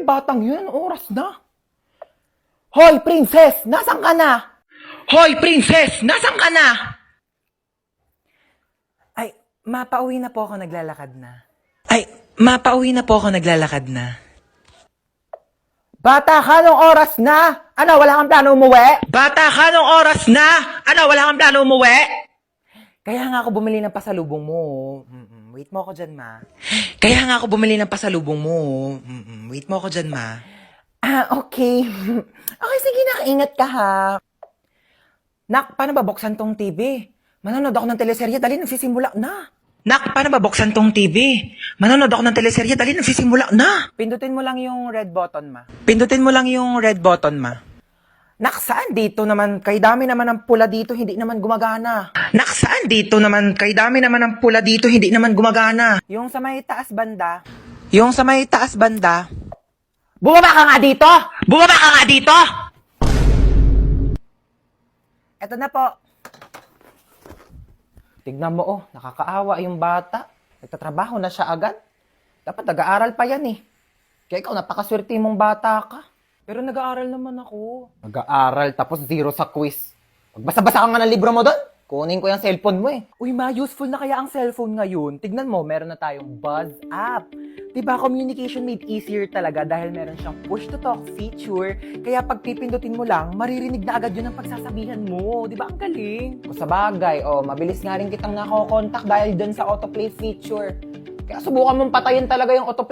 yung batang yun? Anong oras na? Hoy, princess! Nasaan ka na? Hoy, princess! Nasaan ka na? Ay, mapauwi na po ako, naglalakad na. Bata ka, anong oras na? Ano, wala kang plano umuwi? Bata ka, anong oras na? Ano, wala kang plano umuwi? Kaya nga ako bumili ng pasalubong mo. Wait mo ako dyan, ma. Wait mo ako dyan, ma. Ah, okay. Okay, sige na, ingat ka ha. Nak, paano ba buksan tong TV? Manonood ako ng teleserye, dali nagsisimula na. Nak, paano ba buksan tong TV? Manonood ako ng teleserye, dali nagsisimula na. Pindutin mo lang yung red button, ma. Pindutin mo lang yung red button, ma. Nak, saan dito naman? Kay dami naman ng pula dito, hindi naman gumagana. Nak, saan dito naman? Kay dami naman ng pula dito, hindi naman gumagana. Yung sa may taas banda, Yung sa may taas banda. bumaba ka nga dito! Bumaba ka nga dito! Eto na po. Tignan mo, oh, nakakaawa yung bata. Nagtatrabaho na siya agad. Dapat nag-aaral pa yan eh. Kaya ikaw, napakaswerte mong bata ka. Pero nag-aaral naman ako. Nag-aaral tapos 0 sa quiz. Magbasa-basa ka nga ng libro mo doon. Kunin ko yung cellphone mo eh. Uy ma, useful na kaya ang cellphone ngayon. Tignan mo, meron na tayong Buzz app. Diba, communication made easier talaga dahil meron siyang push-to-talk feature. Kaya pag pipindutin mo lang, maririnig na agad yun ang pagsasabihan mo. Diba, ang galing? O sa bagay, mabilis nga rin kitang nakokontak dahil dun sa autoplay feature. Kaya subukan mong patayin talaga yung autoplay.